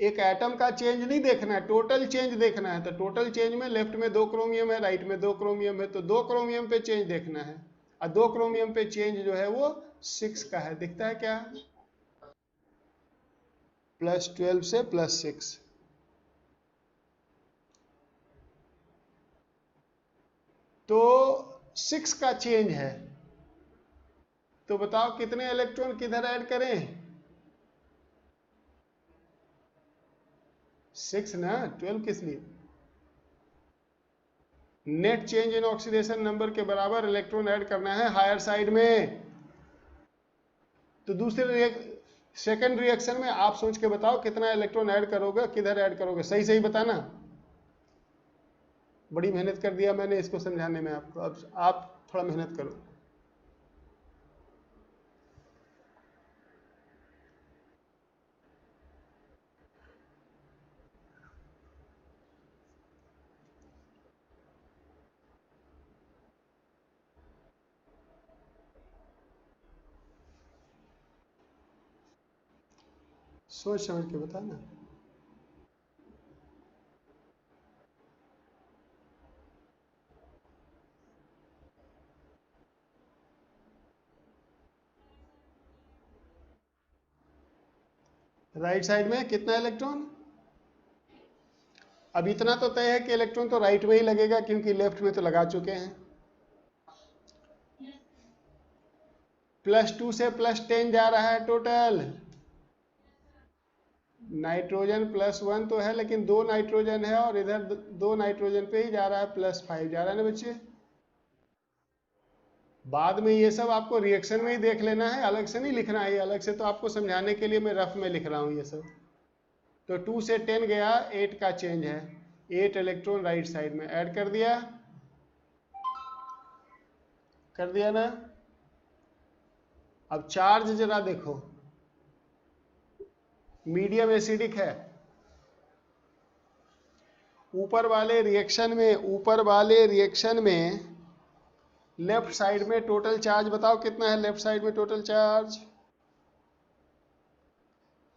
एक एटम का चेंज नहीं देखना है, टोटल चेंज देखना है। तो टोटल चेंज में लेफ्ट में 2 क्रोमियम है, राइट में 2 क्रोमियम है, तो 2 क्रोमियम पे चेंज देखना है। और 2 क्रोमियम पे चेंज जो है वो 6 का है, दिखता है क्या, +12 से +6। तो 6 का चेंज है। तो बताओ कितने इलेक्ट्रॉन किधर ऐड करें, 6 ना, 12 किस लिए। Net change in oxidation number के बराबर इलेक्ट्रॉन ऐड करना है हायर साइड में। तो दूसरे सेकंड रिएक्शन में आप सोच के बताओ कितना इलेक्ट्रॉन ऐड करोगे, किधर ऐड करोगे, सही सही बताना। बड़ी मेहनत कर दिया मैंने इसको समझाने में आपको, अब आप थोड़ा मेहनत करो। सोच समझ के बताना। राइट साइड में कितना इलेक्ट्रॉन, अब इतना तो तय है कि इलेक्ट्रॉन तो राइट में ही लगेगा, क्योंकि लेफ्ट में तो लगा चुके हैं। +2 से +10 जा रहा है टोटल। नाइट्रोजन +1 तो है, लेकिन 2 नाइट्रोजन है, और इधर 2 नाइट्रोजन पे ही जा रहा है, +5 जा रहा है ना बच्चे। बाद में ये सब आपको रिएक्शन में ही देख लेना है, अलग से नहीं लिखना है, अलग से तो आपको समझाने के लिए मैं रफ में लिख रहा हूँ ये सब। तो 2 से 10 गया, 8 का चेंज है, 8 इलेक्ट्रॉन राइट साइड में ऐड कर दिया ना। अब चार्ज जरा देखो, मीडियम एसिडिक है। ऊपर वाले रिएक्शन में लेफ्ट साइड में टोटल चार्ज बताओ कितना है, लेफ्ट साइड में टोटल चार्ज,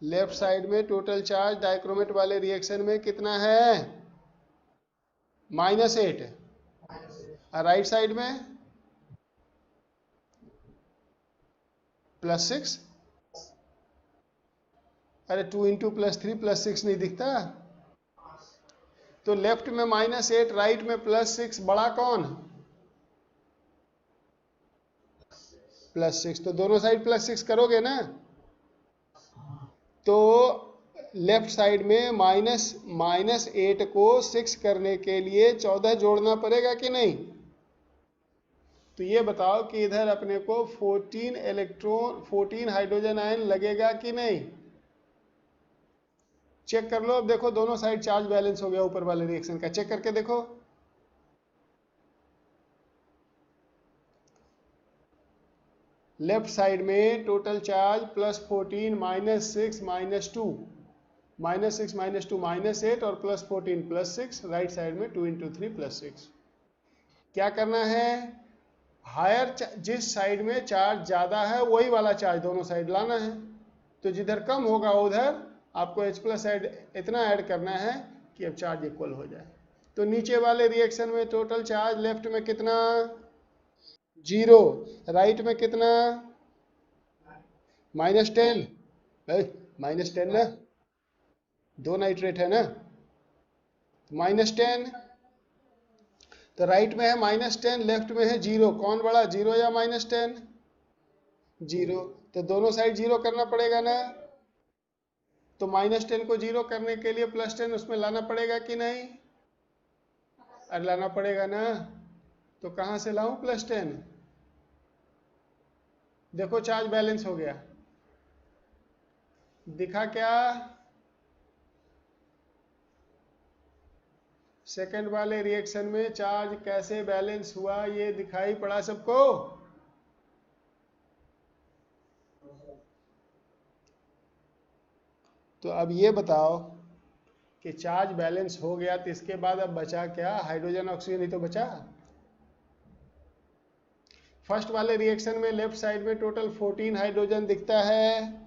लेफ्ट साइड में टोटल चार्ज डाइक्रोमेट वाले रिएक्शन में कितना है, -8। और राइट साइड में +6। अरे 2 × +3 +6 नहीं दिखता। तो लेफ्ट में -8, राइट में +6, बड़ा कौन, +6। तो दोनों साइड +6 करोगे ना, तो लेफ्ट साइड में -8 को 6 करने के लिए 14 जोड़ना पड़ेगा कि नहीं। तो ये बताओ कि इधर अपने को 14 हाइड्रोजन आयन लगेगा कि नहीं, चेक कर लो। अब देखो दोनों साइड चार्ज बैलेंस हो गया ऊपर वाले रिएक्शन का, चेक करके देखो। लेफ्ट साइड में टोटल चार्ज +14 -6 -2, -6 -2 -8 और +14 +6, राइट साइड में 2 × 3 +6। क्या करना है, हायर जिस साइड में चार्ज ज़्यादा है वही वाला चार्ज दोनों साइड लाना है। तो जिधर कम होगा उधर आपको H+ ऐड इतना ऐड करना है कि अब चार्ज इक्वल हो जाए। तो नीचे वाले रिएक्शन में टोटल चार्ज लेफ्ट में कितना, 0, राइट में कितना, -10, -10 ना, 2 नाइट्रेट है ना, -10। तो राइट में है -10, लेफ्ट में है 0, कौन बड़ा, 0 या -10, जीरो। तो दोनों साइड जीरो करना पड़ेगा ना, तो -10 को जीरो करने के लिए +10 उसमें लाना पड़ेगा कि नहीं? अरे लाना पड़ेगा ना, तो कहाँ से लाऊं +10? देखो चार्ज बैलेंस हो गया, दिखा क्या? सेकंड वाले रिएक्शन में चार्ज कैसे बैलेंस हुआ ये दिखाई पड़ा सबको? तो अब ये बताओ कि चार्ज बैलेंस हो गया तो इसके बाद अब बचा क्या? हाइड्रोजन ऑक्सीजन ही तो बचा। फर्स्ट वाले रिएक्शन में लेफ्ट साइड में टोटल 14 हाइड्रोजन दिखता है।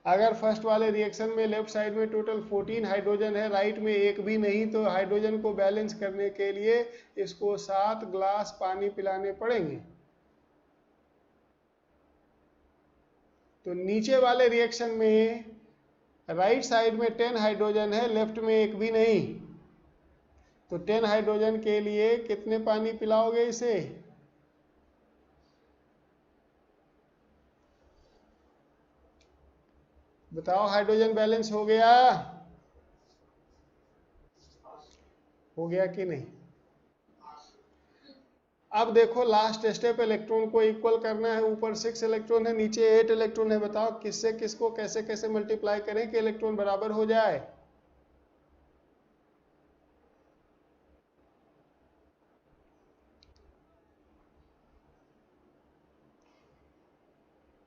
अगर फर्स्ट वाले रिएक्शन में लेफ्ट साइड में टोटल 14 हाइड्रोजन है, राइट में एक भी नहीं, तो हाइड्रोजन को बैलेंस करने के लिए इसको 7 ग्लास पानी पिलाने पड़ेंगे। तो नीचे वाले रिएक्शन में राइट साइड में 10 हाइड्रोजन है, लेफ्ट में एक भी नहीं, तो 10 हाइड्रोजन के लिए कितने पानी पिलाओगे इसे? बताओ, हाइड्रोजन बैलेंस हो गया? हो गया कि नहीं? अब देखो लास्ट स्टेप, इलेक्ट्रॉन को इक्वल करना है। ऊपर 6 इलेक्ट्रॉन है, नीचे 8 इलेक्ट्रॉन है। बताओ किससे किसको कैसे कैसे मल्टीप्लाई करें कि इलेक्ट्रॉन बराबर हो जाए?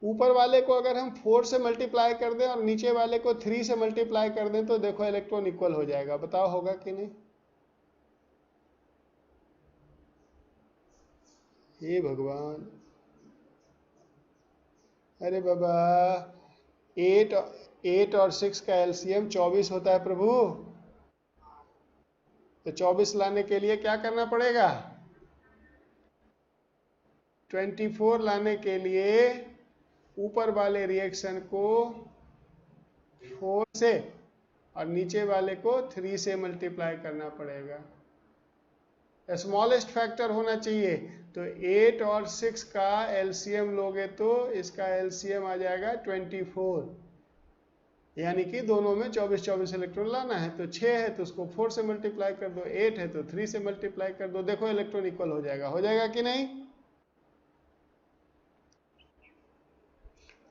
ऊपर वाले को अगर हम 4 से मल्टीप्लाई कर दें और नीचे वाले को 3 से मल्टीप्लाई कर दें तो देखो इलेक्ट्रॉन इक्वल हो जाएगा। बताओ होगा कि नहीं? हे भगवान, अरे बाबा, 8 और 6 का एलसीएम 24 होता है प्रभु। तो 24 लाने के लिए क्या करना पड़ेगा? 24 लाने के लिए ऊपर वाले रिएक्शन को 4 से और नीचे वाले को 3 से मल्टीप्लाई करना पड़ेगा। स्मॉलेस्ट फैक्टर होना चाहिए। तो 8 और 6 का एलसीएम लोगे तो इसका एलसीएम आ जाएगा 24, यानी कि दोनों में 24 इलेक्ट्रॉन लाना है। तो 6 है तो उसको 4 से मल्टीप्लाई कर दो, 8 है तो 3 से मल्टीप्लाई कर दो। देखो इलेक्ट्रॉन इक्वल हो जाएगा। हो जाएगा कि नहीं?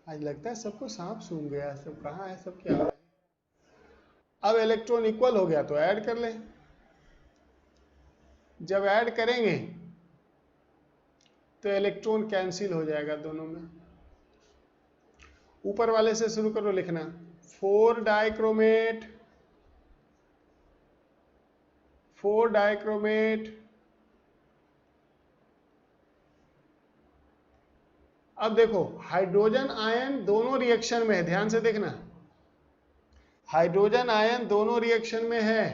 आज लगता है सबको सांप सूंघ गया। सब कहाँ है, सब क्या है? अब इलेक्ट्रॉन इक्वल हो गया तो ऐड कर ले। जब ऐड करेंगे तो इलेक्ट्रॉन कैंसिल हो जाएगा दोनों में। ऊपर वाले से शुरू करो लिखना। 4 डाइक्रोमेट, 4 डाइक्रोमेट। अब देखो हाइड्रोजन आयन दोनों रिएक्शन में है, ध्यान से देखना। हाइड्रोजन आयन दोनों रिएक्शन में है।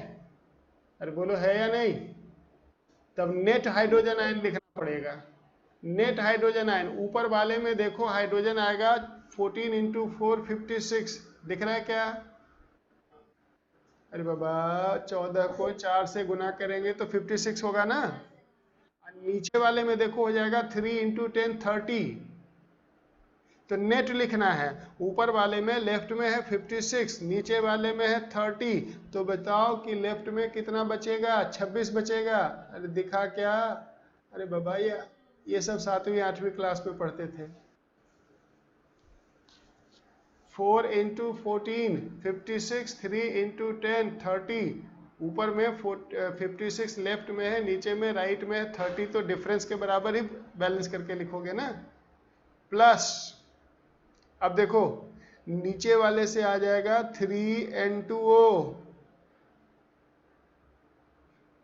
अरे बोलो है या नहीं? तब नेट हाइड्रोजन आयन लिखना पड़ेगा। नेट हाइड्रोजन आयन ऊपर वाले में देखो हाइड्रोजन आएगा 14 × 4 56। दिख रहा है क्या? अरे बाबा, 14 को 4 से गुना करेंगे तो 56 होगा ना। नीचे वाले में देखो हो जाएगा 3 × 10 30। तो नेट लिखना है। ऊपर वाले में लेफ्ट में है 56, नीचे वाले में है 30। तो बताओ कि लेफ्ट में कितना बचेगा? 26 बचेगा। अरे दिखा क्या? अरे बाबा, ये सब 7वीं 8वीं क्लास में पढ़ते थे। 4 × 14 56, 3 × 10 30। ऊपर में 56 लेफ्ट में है, नीचे में राइट में है 30। तो डिफरेंस के बराबर ही बैलेंस करके लिखोगे ना। प्लस अब देखो नीचे वाले से आ जाएगा 3N2O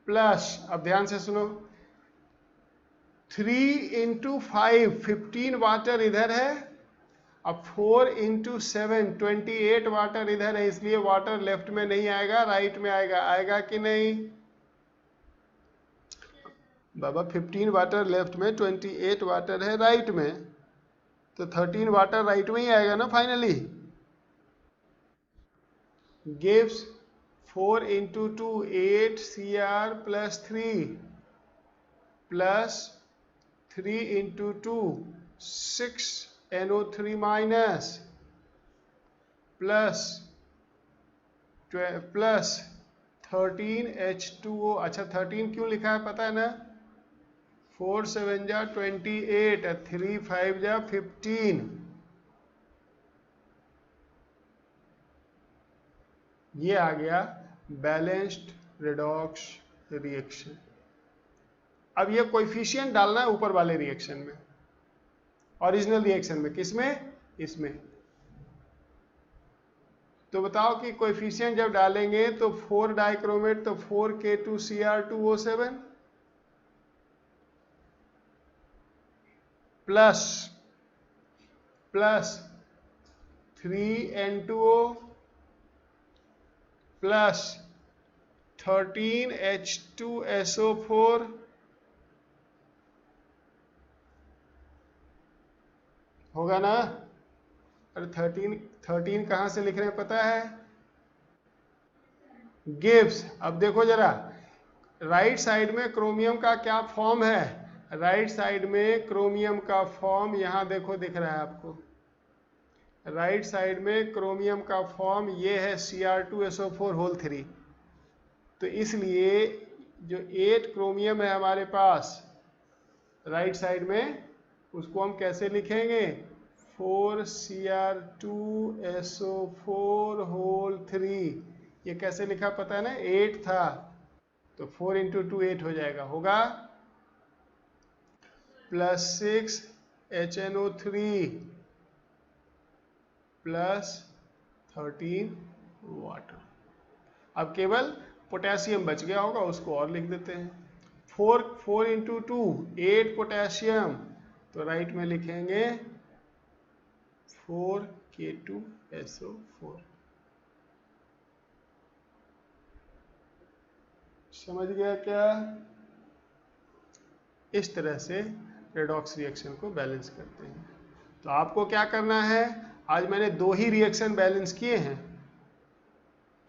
प्लस, अब ध्यान से सुनो, 3 × 5 15 वाटर इधर है, अब 4 × 7 28 वाटर इधर है। इसलिए वाटर लेफ्ट में नहीं आएगा, राइट में आएगा। आएगा कि नहीं? बाबा 15 वाटर लेफ्ट में, 28 वाटर है राइट में, तो 13 वाटर राइट में ही आएगा ना finally. Gives 4 × 2 8 Cr + 3 plus 3 into 2 6 NO3 minus plus 13 H2O। अच्छा 13 क्यों लिखा है पता है ना, 4 7 जा 28 और 3 5 जा 15। ये आ गया बैलेंस्ड रेडॉक्स रिएक्शन। अब ये कोएफिशिएंट डालना है ऊपर वाले रिएक्शन में, ओरिजिनल रिएक्शन में। किसमें? इसमें। तो बताओ कि कोएफिशिएंट जब डालेंगे तो 4 डाइक्रोमेट तो 4K2Cr2O7 plus 3N2O plus 13H2SO4 होगा ना। अरे 13 कहां से लिख रहे हैं पता है? गिव्स। अब देखो जरा, राइट साइड में क्रोमियम का क्या फॉर्म है? राइट साइड में क्रोमियम का फॉर्म यहां देखो दिख रहा है आपको। राइट साइड में क्रोमियम का फॉर्म ये है Cr2SO4 होल 3। तो इसलिए जो 8 क्रोमियम है हमारे पास राइट साइड में, उसको हम कैसे लिखेंगे? 4Cr2SO4 whole 3। ये कैसे लिखा पता है ना? 8 था तो 4 इंटू 2 8 हो जाएगा, होगा प्लस 6 HNO3 प्लस 13 वाटर। अब केवल पोटेशियम बच गया होगा, उसको और लिख देते हैं। 4 इंटू 2 8 पोटेशियम, तो राइट में लिखेंगे 4K2SO4। समझ गया क्या? इस तरह से रेडॉक्स रिएक्शन को बैलेंस करते हैं। तो आपको क्या करना है, आज मैंने 2 ही रिएक्शन बैलेंस किए हैं।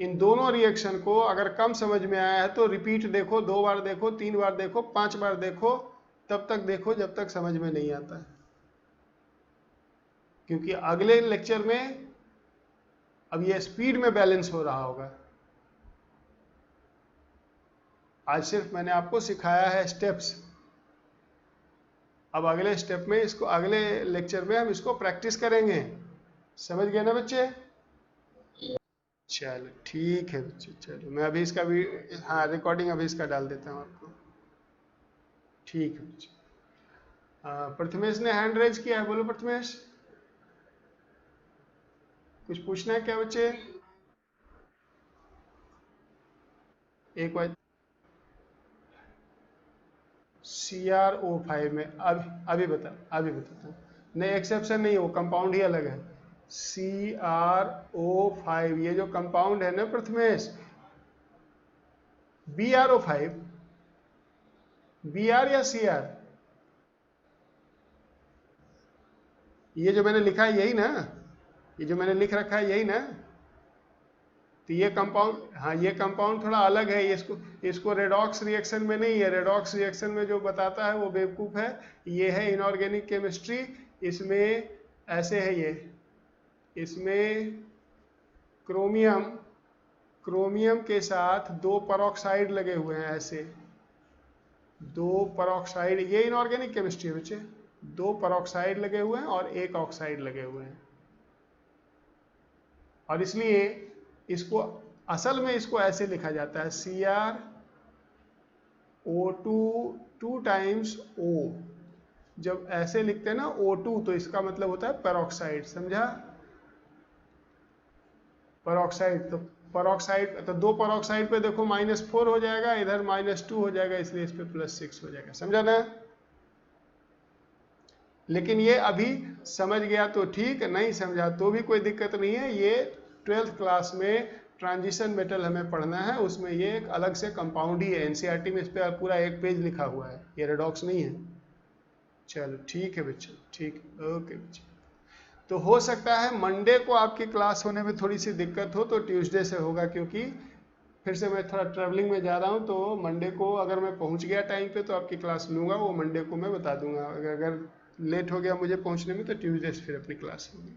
इन दोनों रिएक्शन को अगर कम समझ में आया है तो रिपीट देखो, 2 बार देखो, 3 बार देखो, 5 बार देखो, तब तक देखो जब तक समझ में नहीं आता है। क्योंकि अगले लेक्चर में अब ये स्पीड में बैलेंस हो रहा होगा। आज सिर्फ मैंने आपको सिखाया है स्टेप्स। अब अगले स्टेप में इसको, अगले लेक्चर में हम इसको प्रैक्टिस करेंगे। समझ गए ना बच्चे? चलो ठीक है बच्चे, चलो मैं अभी इसका भी, हाँ रिकॉर्डिंग अभी इसका डाल देता हूँ आपको। ठीक है बच्चे। प्रथमेश ने हैंड रेज किया है, बोलो प्रथमेश। कुछ पूछना है क्या बच्चे? एक बार CrO5 में अभी बताता हूँ। नहीं एक्सेप्शन नहीं है, वो कंपाउंड ही अलग है। CrO5 ये जो कंपाउंड है ना प्रथमेश, BrO5, Br या Cr? ये जो मैंने लिखा है यही ना, ये जो मैंने लिख रखा है यही ना। तो ये कंपाउंड, हाँ ये कंपाउंड थोड़ा अलग है। इसको रेडॉक्स रिएक्शन में नहीं है। रेडॉक्स रिएक्शन में जो बताता है वो बेवकूफ़ है। ये है इनऑर्गेनिक केमिस्ट्री। इसमें ऐसे है, ये इसमें क्रोमियम के साथ 2 परऑक्साइड लगे हुए हैं, ऐसे 2 परऑक्साइड। ये इनऑर्गेनिक केमिस्ट्री है बच्चे। 2 परऑक्साइड लगे हुए हैं और 1 ऑक्साइड लगे हुए हैं। और इसलिए इसको असल में इसको ऐसे लिखा जाता है CrO2 2 टाइम्स O। जब ऐसे लिखते हैं ना O2, तो इसका मतलब होता है पेरोक्साइड। समझा? पेरोक्साइड, तो पेरोक्साइड तो 2 पेरोक्साइड पे देखो -4 हो जाएगा, इधर -2 हो जाएगा, इसलिए इस पे +6 हो जाएगा। समझा ना? लेकिन ये अभी समझ गया तो ठीक, नहीं समझा तो भी कोई दिक्कत नहीं है। ये 12th क्लास में ट्रांजिशन मेटल हमें पढ़ना है, उसमें ये एक अलग से कंपाउंड ही है। एनसीईआरटी में इस पर पूरा 1 पेज लिखा हुआ है, ये रेडॉक्स नहीं है। चलो ठीक है बच्चों, ठीक, ओके बच्चों। तो हो सकता है मंडे को आपकी क्लास होने में थोड़ी सी दिक्कत हो, तो ट्यूसडे से होगा, क्योंकि फिर से मैं थोड़ा ट्रैवलिंग में जा रहा हूँ, तो मंडे को अगर मैं पहुँच गया टाइम पे तो आपकी क्लास लूँगा, वो मंडे को मैं बता दूंगा। अगर लेट हो गया मुझे पहुँचने में तो ट्यूसडे से फिर अपनी क्लास होगी।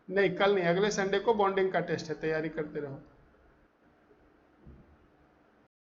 नहीं, कल नहीं, अगले संडे को बॉन्डिंग का टेस्ट है, तैयारी करते रहो।